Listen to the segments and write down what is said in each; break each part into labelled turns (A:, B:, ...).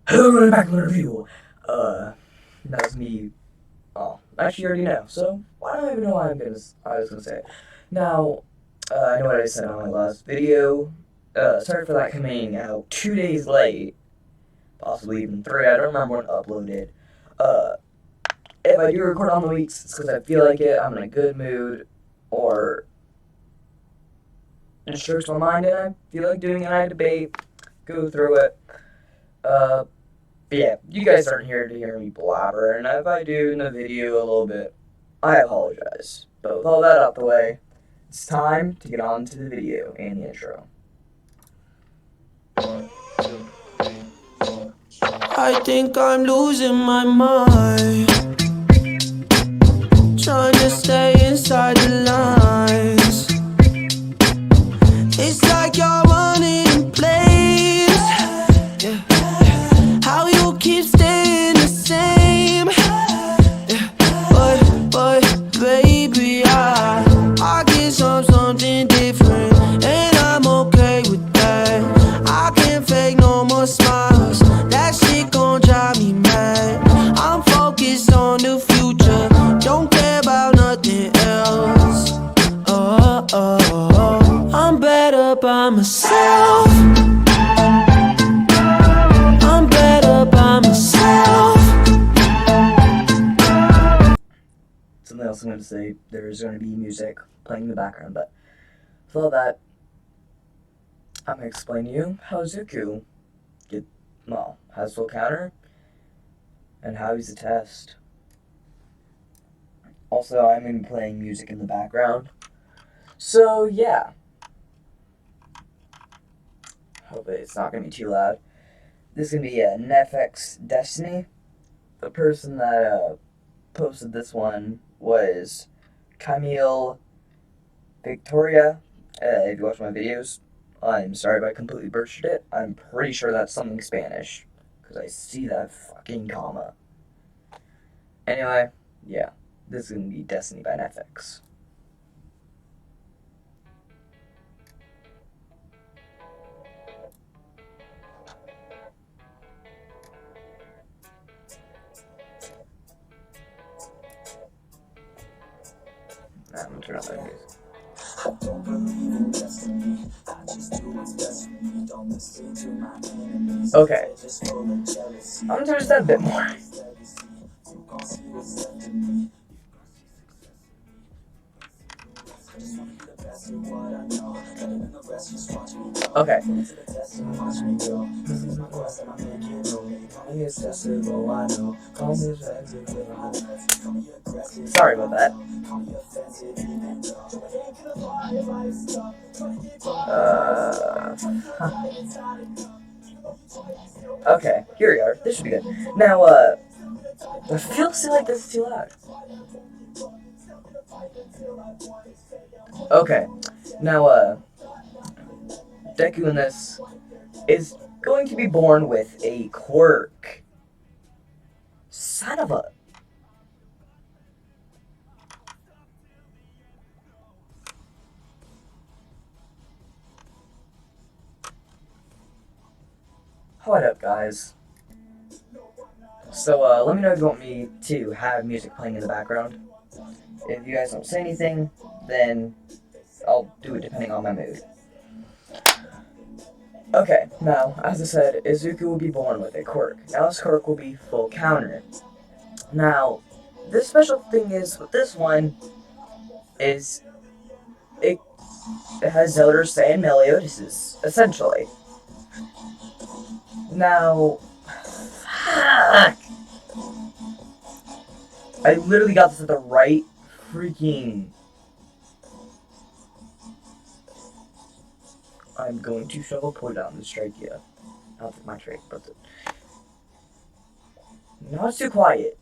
A: Hello, back to the review. That's me. Oh, actually, you already know. So I don't even know why I was gonna say it. Now, I know what I said on my last video. Sorry for that coming out 2 days late, possibly even three. I don't remember when uploaded. Uh, if I do record on the weeks, it's because I feel like it. I'm in a good mood, or it strokes my mind, and I feel like doing an I debate. Go through it. Uh, But yeah, you guys aren't here to hear me blabber, and if I do in the video a little bit, I apologize. But with all that out the way, it's time to get on to the video and the intro.
B: I think I'm losing my mind, trying to stay inside the lines. It's like you're running in place. How you keep staying the same. But baby, I get something different, and I'm okay with that. I can't fake no more smiles. That shit gon' drive me mad. I'm focused on the future, don't care about nothing else. I'm better by myself. I'm better by myself.
A: Something else I'm going to say, there's going to be music playing in the background, but with all that, I'm going to explain to you how Izuku has full counter, and how he's a test. Also, I'm going to be playing music in the background. So, yeah. Hope it's not going to be too loud. This is going to be a Netflix Destiny. The person that posted this one was Camille Victoria. If you watch my videos, I'm sorry if I completely butchered it. I'm pretty sure that's something Spanish, because I see that fucking comma. Anyway, yeah, this is going to be Destiny by Netflix. I'm going to turn off that music. I don't believe in destiny. I just do what's best for me. Don't listen to my enemies. Okay. I'm gonna turn this down a bit more. Okay. Sorry about that. Okay, here we are. This should be good. Now, I feel like this is too loud. Okay, now, Deku in this is going to be born with a quirk. Son of a... Hold up, guys. So, let me know if you want me to have music playing in the background. If you guys don't say anything, then I'll do it depending on my mood. Okay, now, as I said, Izuku will be born with a quirk. Now this quirk will be full counter. Now, this special thing is, with this one, is it has Zelda saying Meliodas, essentially. Now, fuck! I literally got this at the right freaking... I'm going to shovel point down the strike, yeah. Not my trait, but the... Not too quiet.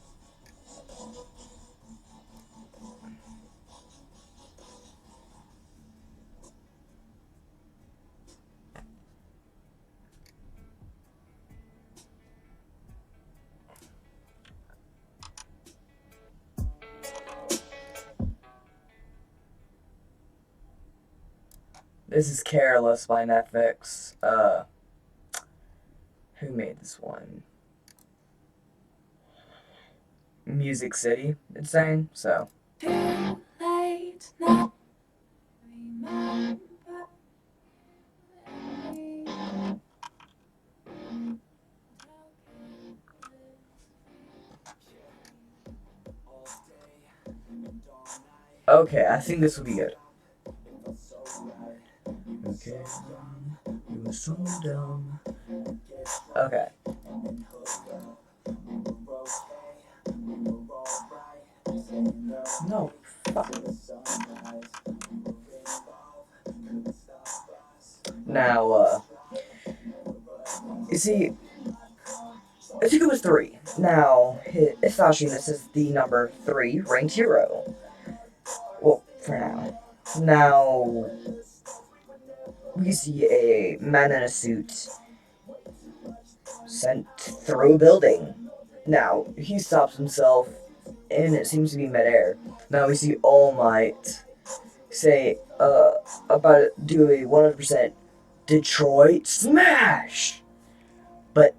A: This is Careless by Netflix. Who made this one? Music City, it's saying, so.
B: Too late now. Remember
A: Okay, I think this will be good. Okay, you were so dumb. Okay. No, fuck. Now, you see, Izuku was 3. Now, Itachi, this is the number 3 ranked hero. Well, for now. Now, we see a man in a suit sent through a building. Now, he stops himself, and it seems to be midair. Now we see All Might say, about to do a 100% Detroit smash! But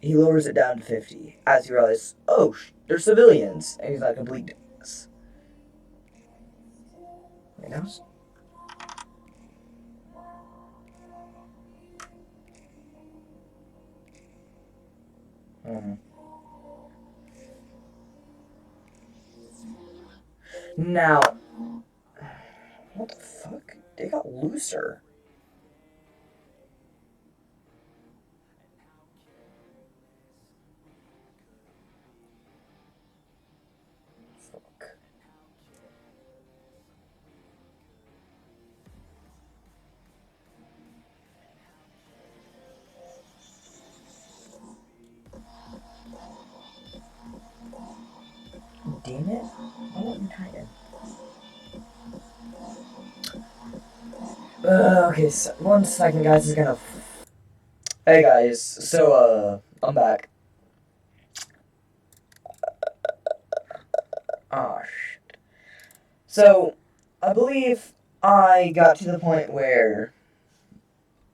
A: he lowers it down to 50 as he realizes, oh, they're civilians, and he's not complete this. You know? Now, what the fuck? They got looser. Fuck. Damn it. I want Titan. Okay, so 1 second, guys. Is gonna. Hey, guys. So, I'm back. Oh, shit. So, I believe I got to the point where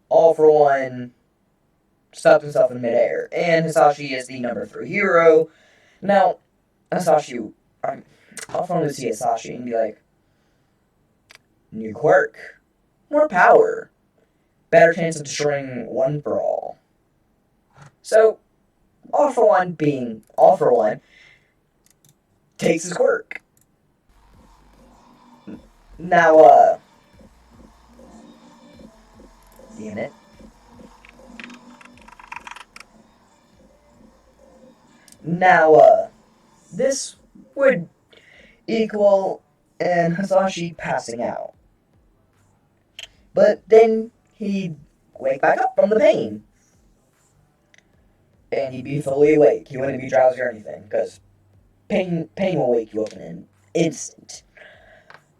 A: All for One stopped himself in midair, and Hisashi is the number 3 hero. Now, Hisashi, All for One would see Hisashi and be like, new quirk, more power, better chance of destroying one for all. So, All for One being All for One takes his quirk. Now, damn it. Now, this would equal an Hisashi passing out. But then he'd wake back up from the pain. And he'd be fully awake. He wouldn't be drowsy or anything, because pain will wake you up in an instant.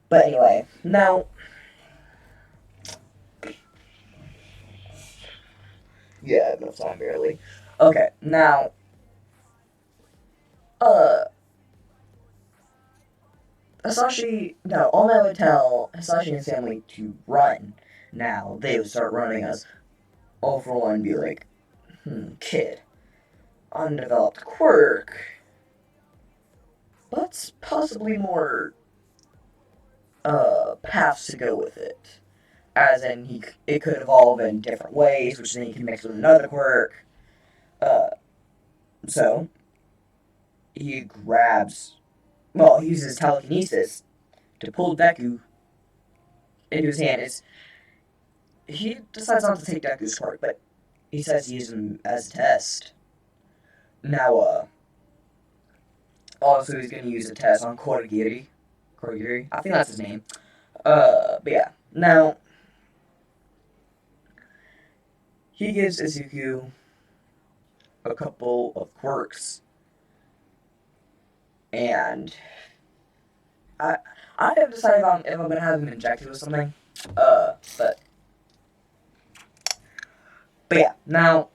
A: But anyway, now... Yeah, I have enough time, barely. Okay, now... Hisashi... No, All Might would tell Hisashi and his family to run. Now, they would start running as All for One be like, kid. Undeveloped quirk. But possibly more, paths to go with it. As in, it could evolve in different ways, which then he can mix with another quirk. So, he he uses telekinesis to pull Deku into his hand. He decides not to take Deku's quirk, but he says he uses him as a test. Now, also he's going to use a test on Korigiri. I think that's his name. But yeah. Now, he gives Izuku a couple of quirks. And I haven't decided if I'm gonna have him injected with something. But yeah, now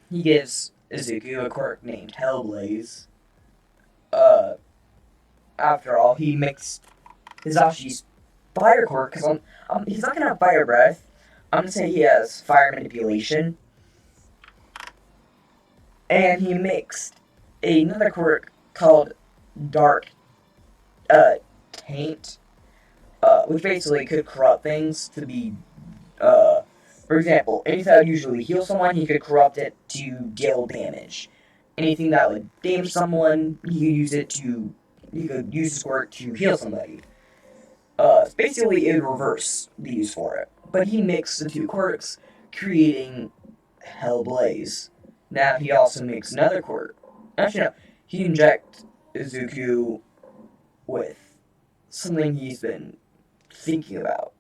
A: he gives Izuku a quirk named Hellblaze. After all, he mixed Hisashi's fire quirk, because he's not gonna have fire breath. I'm gonna say he has fire manipulation. And he mixed another quirk called Dark Taint, which basically could corrupt things to be, for example, anything that would usually heal someone, he could corrupt it to deal damage. Anything that would damage someone, he could use his quirk to heal somebody. Basically, it would reverse the use for it. But he mixed the two quirks, creating Hellblaze. Now he also makes another quirk. Actually, no. He injects Izuku with something he's been thinking about.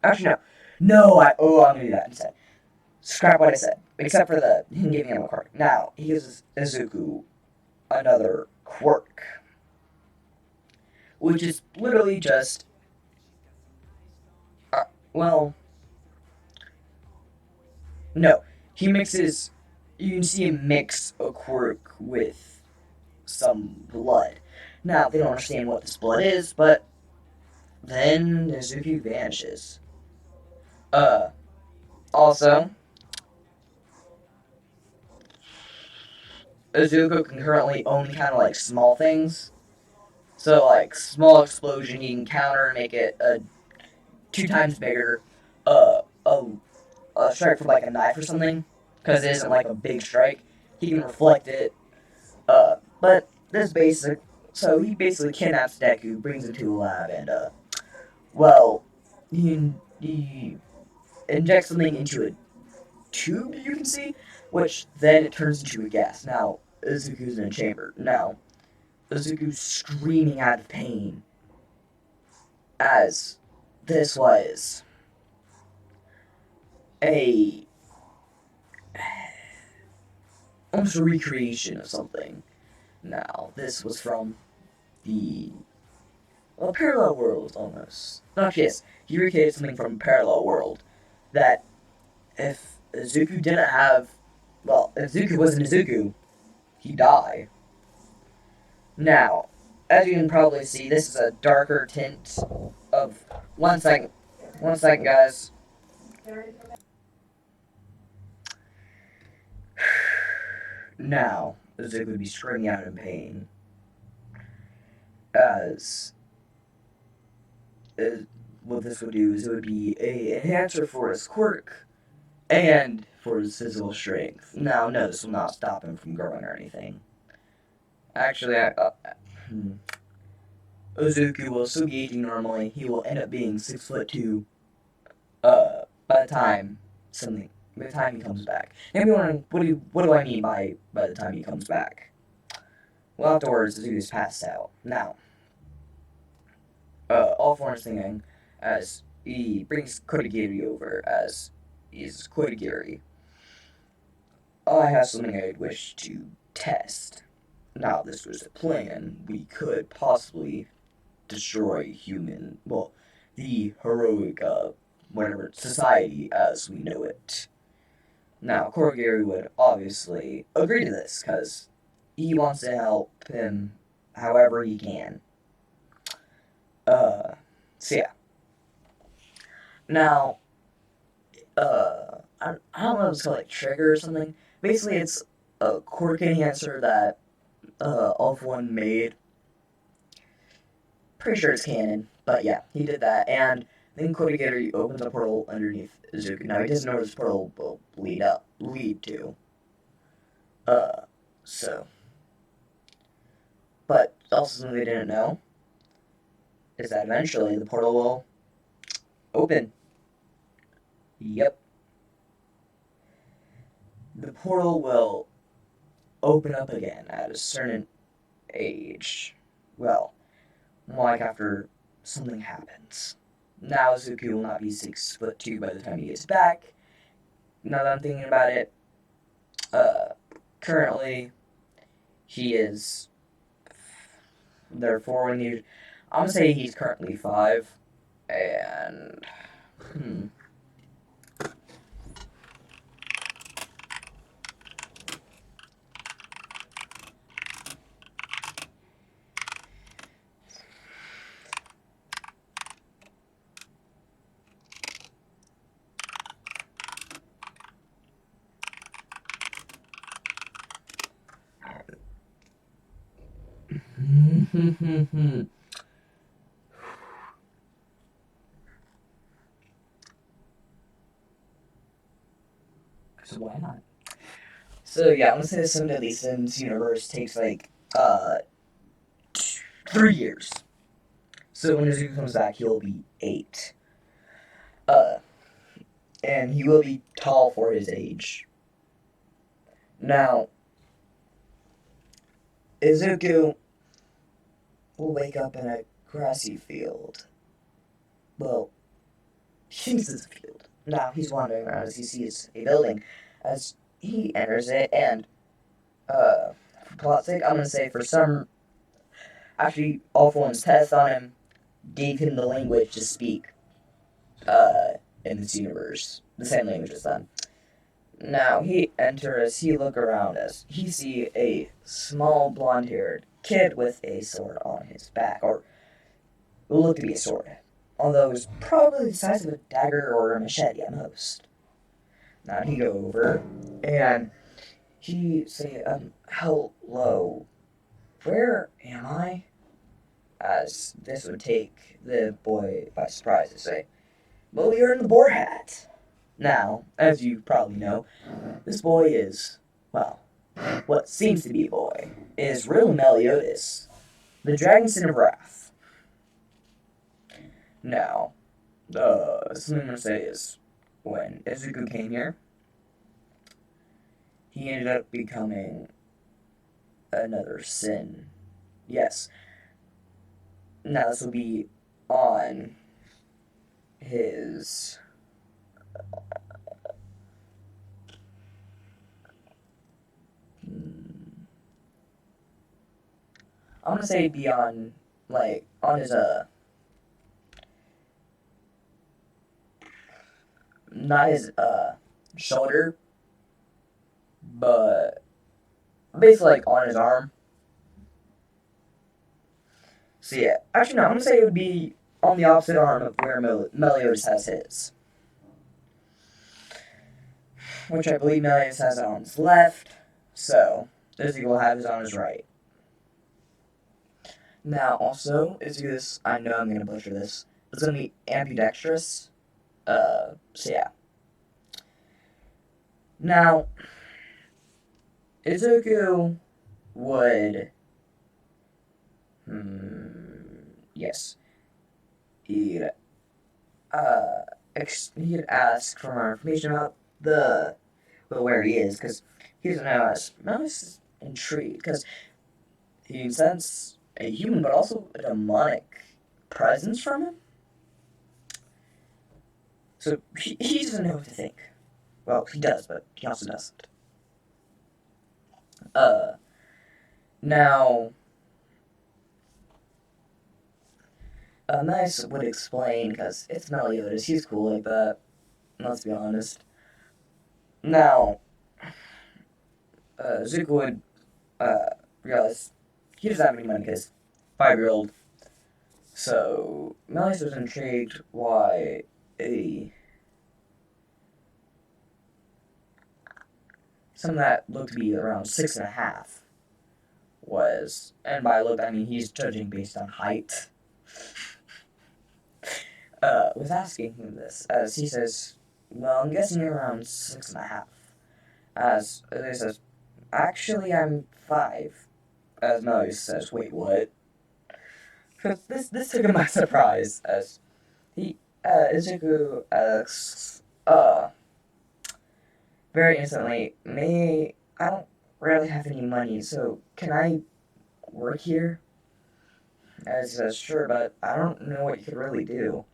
A: Actually, no. No, I'm gonna do that instead. Scrap what I said. Except for him giving him a quirk. Now, he gives Izuku another quirk. Which is literally just, well, no. He mixes, you can see him mix a quirk with some blood. Now, they don't understand what this blood is, but then Izuku vanishes. Uh, Also, Izuku can currently only kind of like small things. So, like, small explosion he can counter and make it 2 times bigger. A strike from like a knife or something, because it isn't like a big strike. He can reflect it. But this basic, so he basically kidnaps Deku, brings him to a lab, and well, he injects something into a tube you can see, which then it turns into a gas. Now Izuku's in a chamber. Now Izuku's screaming out of pain as this was a almost a recreation of something. Now this was from the parallel world almost. Not yes, he recreated something from a parallel world that if Izuku didn't have, well, if Izuku wasn't Izuku, he'd die. Now, as you can probably see, this is a darker tint of 1 second. 1 second, guys. Now, Izuku would be screaming out in pain as what this would do is it would be a enhancer for his quirk and for his physical strength. Now, no, this will not stop him from growing or anything. Actually, Izuku will still be aging normally. He will end up being 6'2". By the time something, by the time he comes back. Maybe what do I mean by the time he comes back? Well, afterwards, Izuku's passed out. Now, all foreigners thinking as he brings Kodagiri over as he's Kodagiri. I have something I'd wish to test. Now, this was a plan. We could possibly destroy the heroic, whatever, society as we know it. Now, Kodagiri would obviously agree to this, because he wants to help him however he can. So yeah. Now, I don't know if it's called like trigger or something. Basically, it's a quirk enhancer that All For One made. Pretty sure it's canon, but yeah, he did that, and then Kodagiri opens a portal underneath Izuku. Now he doesn't know where this portal will lead to. So, but also something they didn't know is that eventually the portal will open. Yep. The portal will open up again at a certain age. Well, like after something happens. Now Izuku will not be 6'2" by the time he gets back. Now that I'm thinking about it, currently he is therefore when you I'm gonna say he's currently 5 and So why not? So yeah, I'm gonna say the Seven Deadly Sins universe takes like 3 years. So when Izuku comes back, he'll be 8. Uh, and he will be tall for his age. Now, Izuku will wake up in a grassy field. Well, he thinks it's a field. Now he's wandering around as he sees a building. As he enters it, and for plot's sake, I'm gonna say for some, actually, All For One's test on him gave him the language to speak in this universe, the same language as them. Now he enters, he look around as he see a small blonde-haired kid with a sword on his back, or look to be a sword, although it's probably the size of a dagger or a machete at most. Now he go over and he say, hello, where am I? As this would take the boy by surprise to say, well, you're in the boar hat. Now, as you probably know, this boy is, well, what seems to be a boy, is real Meliodas, the Dragon Sin of Wrath. Now, something I'm gonna say is, when Izuku came here, he ended up becoming another sin. Yes. Now this will be on his I'm gonna say be on like on his not his shoulder, but basically like on his arm. So yeah, actually no, I'm gonna say it would be on the opposite arm of where Meliodas has his, which I believe Meliodas has on his left. So Izzy will have his on his right. Now also Izzy, this I know I'm gonna butcher this. It's gonna be ambidextrous. So yeah. Now Izuku would yes, he'd he'd ask for more information about where he is, because he doesn't know us. Mouse is intrigued because he senses a human but also a demonic presence from him. So he doesn't know what to think. Well, he does, but he also doesn't. Uh, Now, Nice would explain, because it's Meliodas, he's cool like that, let's be honest. Now, Zuko would realize he doesn't have any money because 5-year-old. So, Meliodas was intrigued why a something that looked to be around 6.5 was, and by look I mean he's judging based on height, was asking him this, as he says, well, I'm guessing you're around 6.5. As he says, actually, I'm 5. As Melody says, wait, what? This took him by surprise, as Izuku asks, very instantly, I don't really have any money, so can I work here? As he says, sure, but I don't know what you could really do.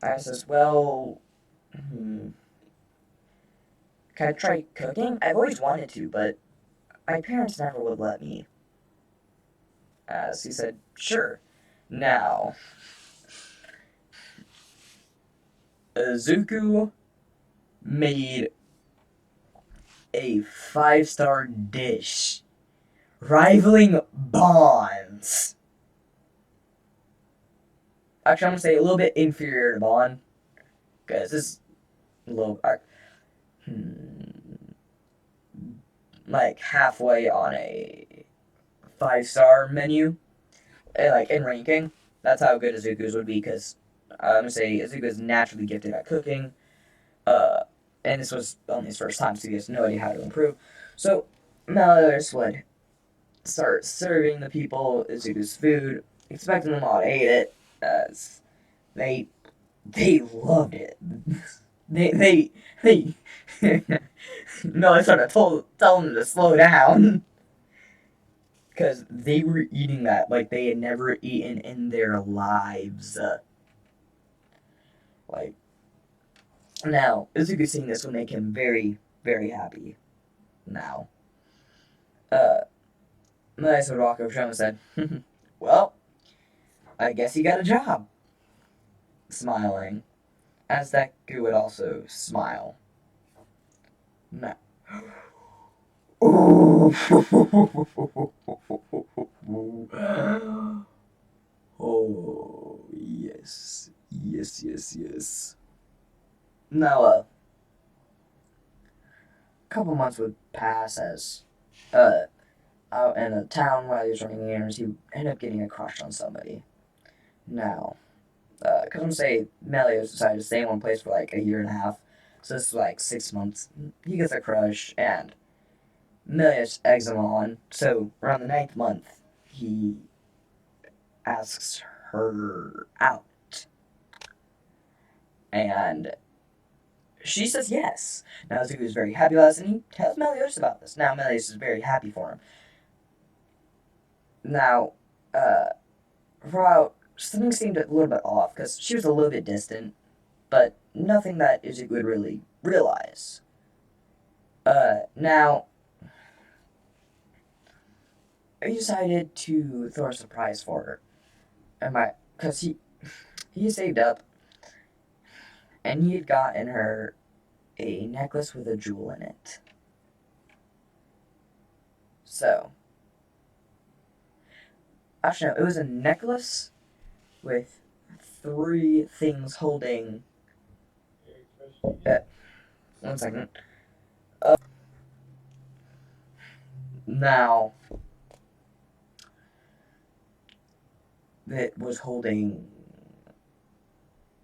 A: I says, well, can I try cooking? I've always wanted to, but my parents never would let me. As he said, sure. Now, Izuku made a 5-star dish, rivaling Bond's. Actually, I'm gonna say a little bit inferior to Bond, because this is a little, like halfway on a 5-star menu, like in ranking. That's how good Izuku's would be, because I'm gonna say Izuku is naturally gifted at cooking. Uh, and this was only his first time, so he has no idea how to improve. So Meliodas would start serving the people Izuku's food, expecting them all to eat it, as they loved it. they Meliodas sort of told them to slow down. Because they were eating that like they had never eaten in their lives. Like, now, Izuku seeing this will make him very, very happy. Now, uh, Nice would walk over to him and said, "Well, I guess you got a job." Smiling, as Deku would also smile. Now, oh yes, yes, yes, yes. Now, a couple months would pass as, out in a town while he was running errands, he ended up getting a crush on somebody. Now, because I'm gonna say Meliodas decided to stay in one place for like a year and a half, so this is like 6 months. He gets a crush, and Meliodas eggs him on. So around the ninth month, he asks her out, and she says yes. Now Izuku is very happy about this, and he tells Meliodas about this. Now Meliodas is very happy for him. Now, throughout, something seemed a little bit off because she was a little bit distant, but nothing that Izuku would really realize. Now, he decided to throw a surprise for her. Because he saved up, and he had gotten her a necklace with a jewel in it. So, actually, no, it was a necklace with 3 things holding. One second. Now, it was holding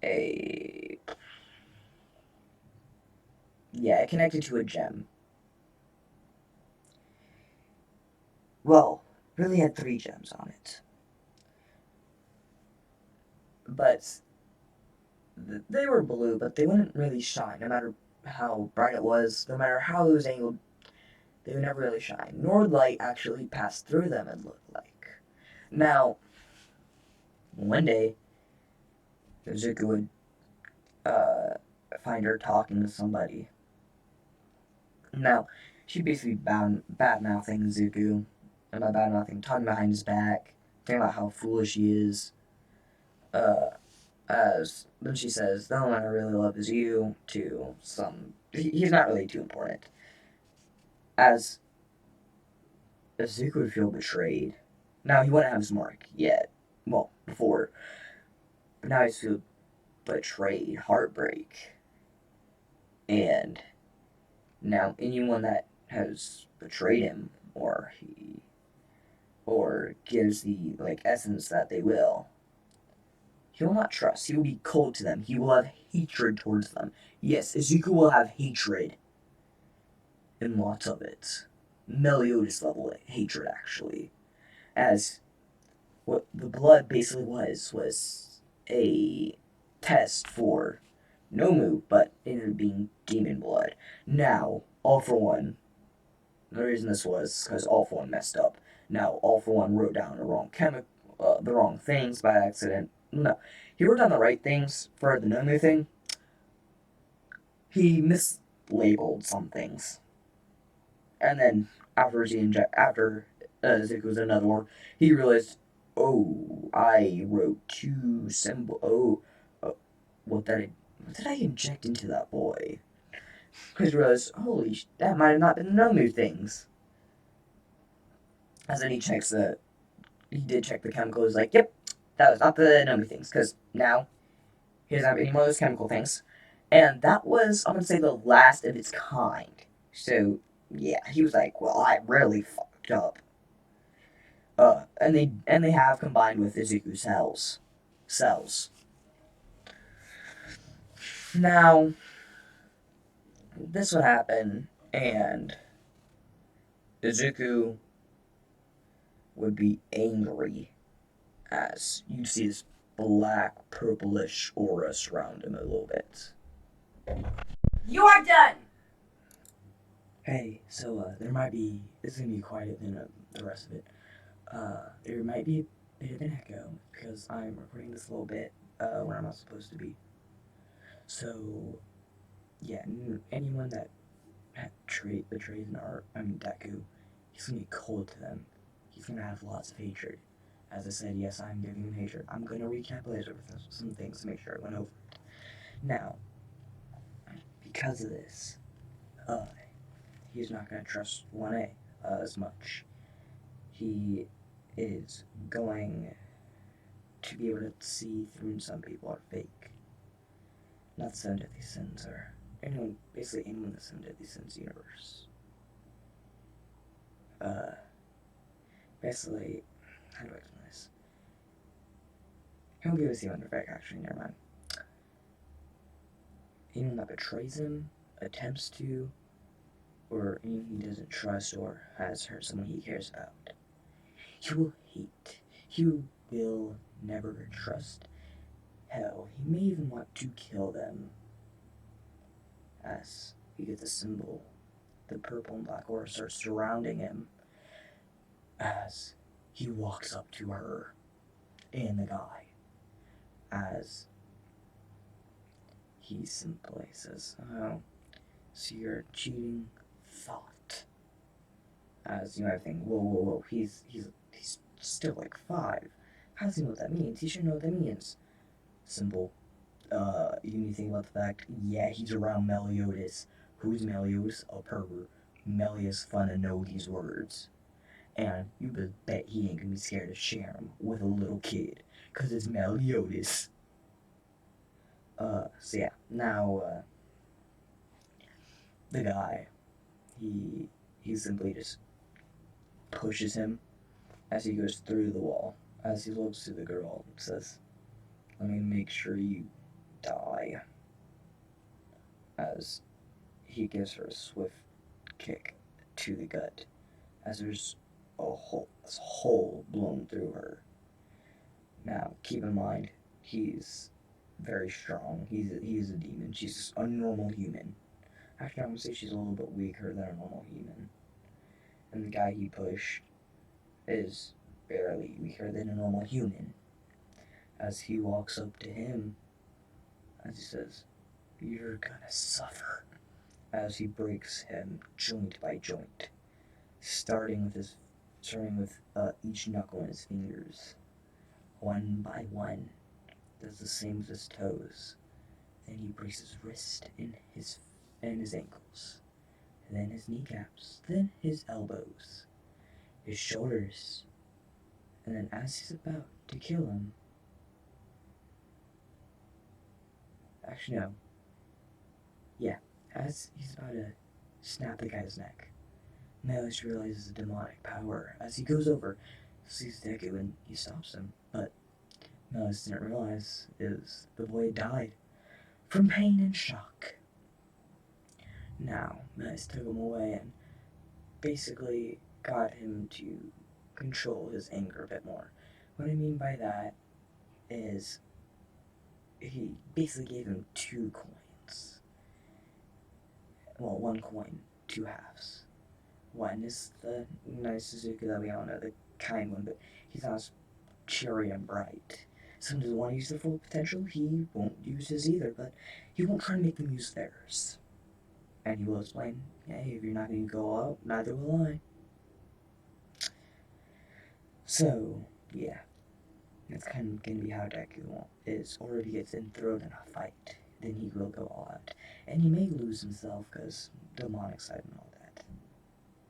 A: a. Yeah, it connected to a gem. Well, really had 3 gems on it. But they were blue, but they wouldn't really shine, no matter how bright it was, no matter how it was angled, they would never really shine, nor would light actually pass through them and look like. Now, one day, Izuku would find her talking to somebody. Now, she'd basically bad-mouthing Izuku, and by bad-mouthing, talking behind his back, talking about how foolish he is, as then she says, the only one I really love is you, to some. He's not really too important. As Izuku would feel betrayed. Now, he wouldn't have his mark yet. Well, before. But now he's feel betrayed, heartbreak. And now, anyone that has betrayed him, or gives the, like, essence that they will, he will not trust. He will be cold to them. He will have hatred towards them. Yes, Izuku will have hatred. And lots of it. Meliodas level hatred, actually. As what the blood basically was a test for Nomu, but it ended up being demon blood. Now, All For One, the reason this was because All For One messed up. Now, All For One wrote down the wrong things by accident. No, he wrote down the right things for the Nomu thing. He mislabeled some things, and then after Zuko was another war, he realized, oh, I wrote 2 symbol. What did I inject into that boy? Because he realized, holy, that might have not been the Nomu things. As then he did check the chemical. He's like, yep, that was not the Nomu things. Because now he doesn't have any more of those chemical things, and that was, I'm gonna say, the last of its kind. So yeah, he was like, well, I really fucked up. And they have combined with Izuku's cells. Now, this would happen, and Izuku would be angry as you'd see this black, purplish aura surround him a little bit.
C: You are done!
A: Hey, so there might be, this is going to be quieter than the rest of it. There might be a bit of an echo because I'm recording this a little bit where I'm not supposed to be. So, yeah, anyone that betrays deku, he's going to be cold to them. He's going to have lots of hatred. As I said, yes, I'm giving him hatred. I'm going to recapitulate some things to make sure it went over. Now, because of this, he's not going to trust 1A as much. He is going to be able to see through some people are fake. Not the 7 Deadly Sins, or basically anyone in the 7 Deadly Sins universe. Basically, how do I explain this? He won't be able to see under fake, actually, never mind. Anyone that betrays him, attempts to, or anyone he doesn't trust or has hurt someone he cares about, he will hate. He will never trust. Hell, he may even want to kill them. As you get the symbol, the purple and black aura starts surrounding him as he walks up to her and the guy. As he simply says, "Oh, so you're a cheating thought." As everything, whoa, he's still like 5. How does he know what that means? He should know what that means. Symbol. You need to think about the fact, yeah, he's around Meliodas. Who's Meliodas? A pervert. Melius fun to know these words. And you bet he ain't gonna be scared to share them with a little kid. Cause it's Meliodas. So yeah, now, the guy, he simply just pushes him as he goes through the wall. As he looks to the girl and says, "Let me make sure you die." As he gives her a swift kick to the gut, as there's a hole blown through her. Now, keep in mind, he's very strong. He's a demon. She's a normal human. Actually, I'm gonna say she's a little bit weaker than a normal human. And the guy he pushed is barely weaker than a normal human. As he walks up to him, as he says, "You're gonna suffer." As he breaks him joint by joint, starting with each knuckle in his fingers, one by one. Does the same with his toes. Then he breaks his wrist and his ankles, then his kneecaps, then his elbows, his shoulders, and then as he's about to kill him, actually no, yeah, as he's about to snap the guy's neck, Meliodas realizes the demonic power as he goes over, sees Deku, and he stops him. But Meliodas didn't realize is the boy died from pain and shock. Now, Meliodas took him away and basically got him to control his anger a bit more. What I mean by that is he basically gave him 2 coins. Well, 1 coin, 2 halves. One is the nice Izuku that we all know, the kind one, but he's not as cheery and bright. Some doesn't want to use their full potential, he won't use his either, but he won't try to make them use theirs. And he will explain, hey, if you're not going to go out, neither will I. So, yeah. That's kind of going to be how Deku is, or if he gets enthroned in a fight, then he will go all out. And he may lose himself, because demonic side and all that.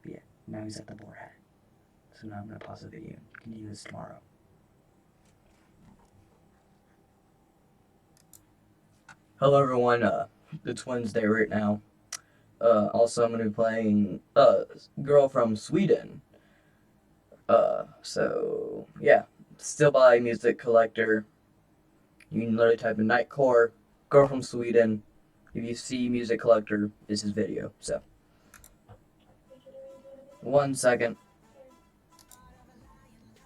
A: But yeah, now he's at the boar hat. So now I'm going to pause the video and continue this tomorrow. Hello everyone, it's Wednesday right now. Also I'm going to be playing Girl from Sweden. So yeah, still buy music collector. You can literally type in Nightcore, girl from Sweden. If you see music collector, this is video. So 1 second.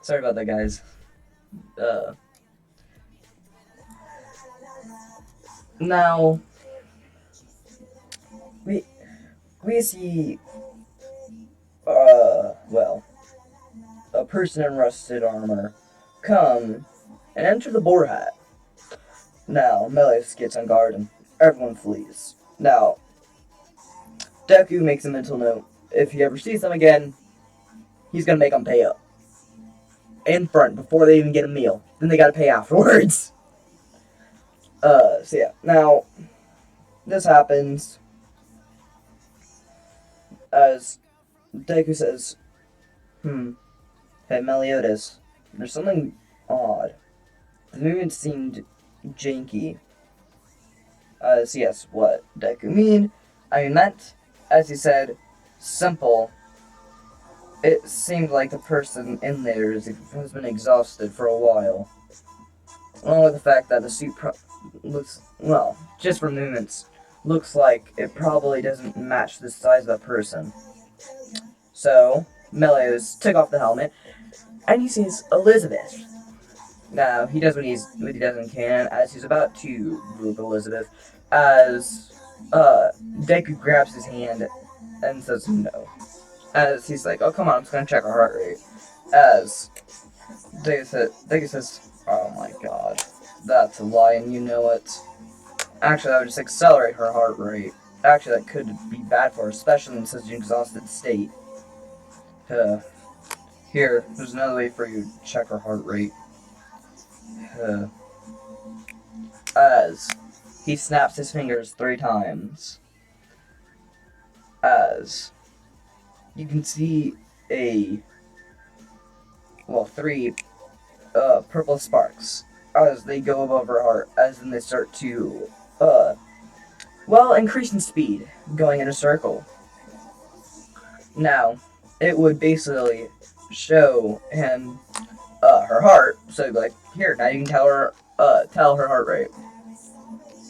A: Sorry about that, guys. Uh, Now we see well, a person in rusted armor come and enter the boar hat. Now Meliodas gets on guard and everyone flees. Now Deku makes a mental note: if he ever sees them again, he's gonna make them pay up in front before they even get a meal. Then they gotta pay afterwards. So yeah. Now this happens as Deku says, hey Meliodas, there's something odd. The movement seemed janky. So yes, what Deku meant, as he said, simple. It seemed like the person in there has been exhausted for a while. Along with the fact that the suit looks, well, just from movements, looks like it probably doesn't match the size of the person. So, Meliodas took off the helmet, and he sees Elizabeth. Now, he does what he does in canon, as he's about to whoop Elizabeth, as Deku grabs his hand and says no. As he's like, oh come on, I'm just gonna check her heart rate. As Deku says, oh my god, that's a lie and you know it. Actually, that would just accelerate her heart rate. Actually, that could be bad for her, especially in such an exhausted state. Here, there's another way for you to check her heart rate. As he snaps his fingers 3 times. As you can see 3 purple sparks as they go above her heart, as then they start to increase in speed, going in a circle. Now, it would basically show him her heart, so he'd be like, here, now you can tell her heart rate.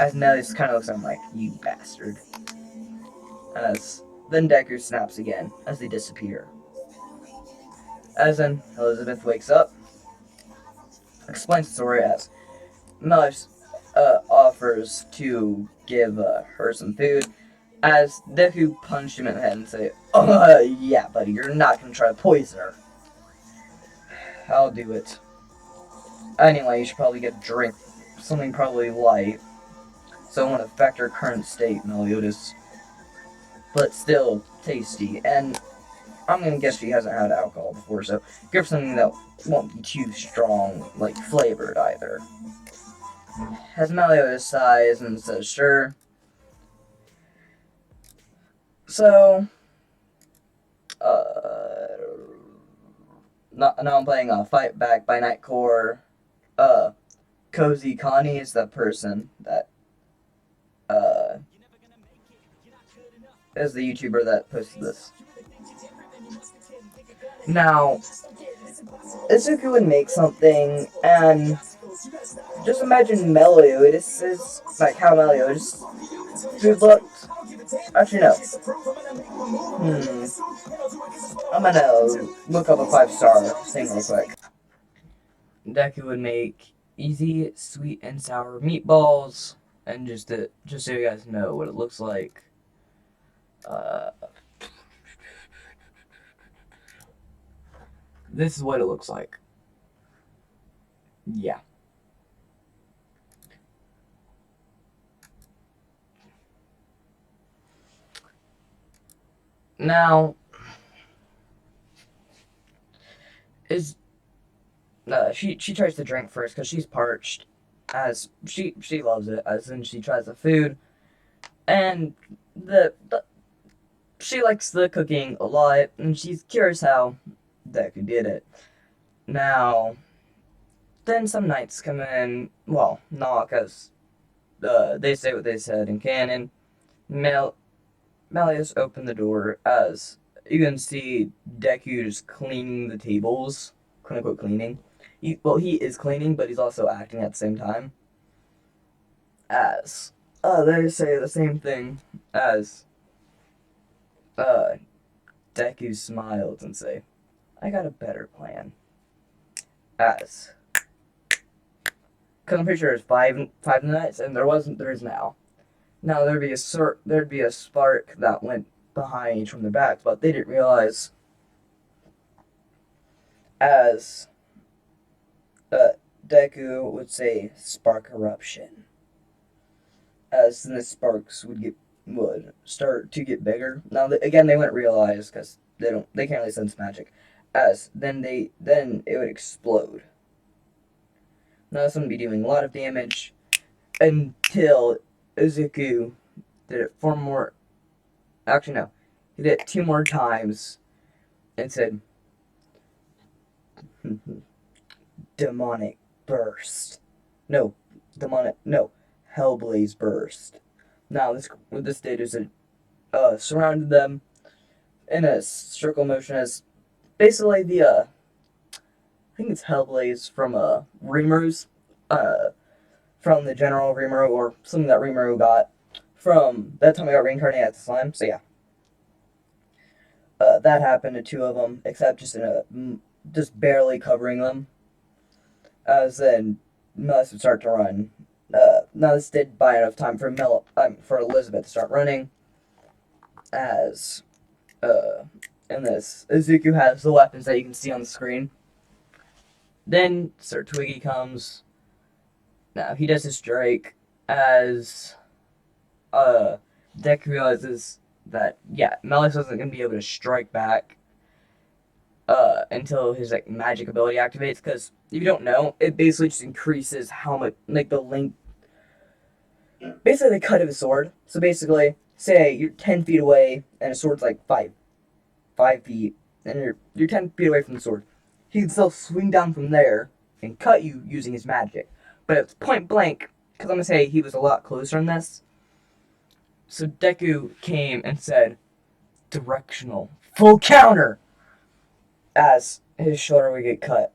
A: As Meliodas kind of looks at him like, you bastard. As then Deku snaps again, as they disappear. As then Elizabeth wakes up, explains the story as Meliodas offers to give her some food, as Deku punched him in the head and say, yeah, buddy, you're not gonna try to poison her. I'll do it. Anyway, you should probably get a drink, something probably light, so it won't affect her current state, Meliodas. But still tasty, and I'm gonna guess she hasn't had alcohol before, so give her something that won't be too strong, like flavored either. As Meliodas sighs and says, sure. So, now I'm playing Fight Back by Nightcore. Cozy Connie is the person that, is the YouTuber that posted this. Now, Izuku would make something, and just imagine Meliodas is, like how Meliodas food looked. Actually, no. I'm gonna look up a 5-star thing real quick. Deku would make easy, sweet, and sour meatballs, and just so you guys know what it looks like. This is what it looks like. Yeah. Now, she tries to drink first because she's parched, as she loves it. As then she tries the food, and she likes the cooking a lot, and she's curious how Deku did it. Now, then some knights come in. Well, not because they say what they said in canon. Meliodas opened the door as you can see Deku just cleaning the tables, quote unquote cleaning. He is cleaning, but he's also acting at the same time. As they say the same thing as Deku smiled and say, "I got a better plan." As because I'm pretty sure it's five nights, and there wasn't. There is now. Now there'd be a spark that went behind each from their backs, but they didn't realize as Deku would say spark eruption. As then the sparks would start to get bigger. Now again they wouldn't realize because they can't really sense magic. As then it would explode. Now this would be doing a lot of damage until Izuku did it 4 more. Actually no, he did it 2 more times and said, "Demonic burst." No, Hellblaze burst. Now what this did is it surrounded them in a circle motion as basically I think it's Hellblaze from Rimuru, from the General Rimuru, or something that Rimuru got from that time he got reincarnated as a slime. So yeah, that happened to 2 of them, except just barely covering them. As then Meliodas would start to run. Now this did buy enough time for Elizabeth to start running. As in this, Izuku has the weapons that you can see on the screen. Then Sir Twiggy comes. Now he does his strike as Deku realizes that Meliodas wasn't gonna be able to strike back until his magic ability activates, because if you don't know, it basically just increases how much the length, basically the cut of a sword. So basically, say you're 10 feet away and a sword's like 5 feet, and you're 10 feet away from the sword. He can still swing down from there and cut you using his magic. But it's point blank, because I'm gonna say he was a lot closer on this. So Deku came and said, "Directional full counter," as his shoulder would get cut.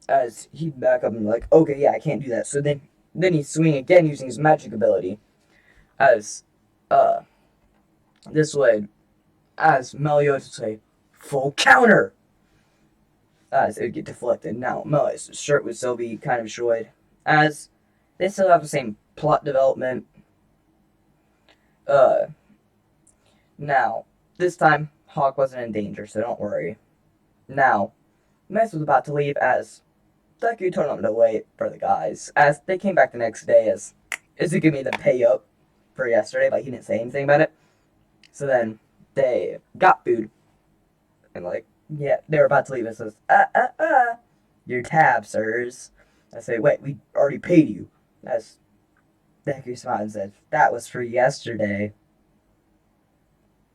A: As he'd back up and be like, "Okay, yeah, I can't do that." So then he'd swing again using his magic ability. As this way, as Meliodas would say, "Full counter," as it would get deflected. Now Meliodas' shirt would still be kind of destroyed, as they still have the same plot development. Now this time Hawk wasn't in danger, so don't worry. Now Meliodas was about to leave as Deku told him to wait for the guys. As they came back the next day, as Izuku made them pay up for yesterday, but he didn't say anything about it. So then they got food, and they were about to leave. It says, your tab, sirs." I say, "Wait, we already paid you." As Deku smiled and said, "That was for yesterday."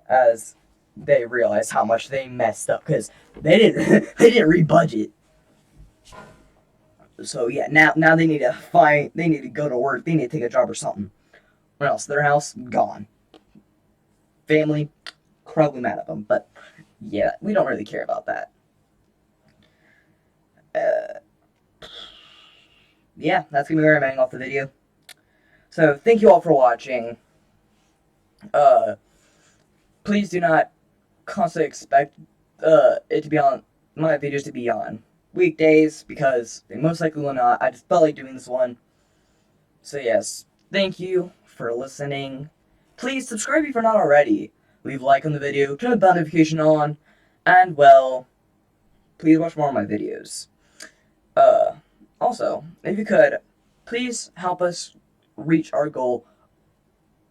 A: As they realized how much they messed up, because they didn't rebudget. So yeah, now they need to go to work, they need to take a job or something. Or else their house, gone. Family, probably mad at them, but yeah, we don't really care about that. Yeah, that's gonna be where I'm ending off the video. So thank you all for watching. Please do not constantly expect it to be on my videos to be on weekdays, because they most likely will not. I just felt like doing this one. So yes, thank you for listening. Please subscribe if you're not already. Leave a like on the video, turn the bell notification on, and well, please watch more of my videos. Also, if you could, please help us reach our goal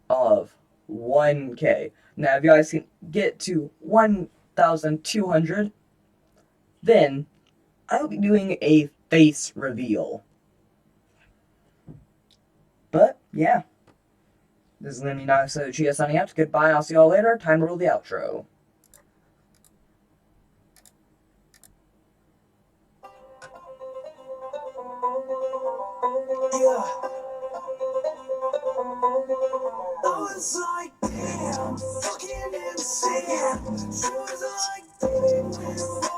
A: of 1K. Now, if you guys can get to 1,200, then I will be doing a face reveal. But, yeah. This is Lemmy Naxo Chia signing out. Goodbye, I'll see y'all later. Time to roll the outro. Yeah. I was like, damn, fucking insane. She was
B: like, baby,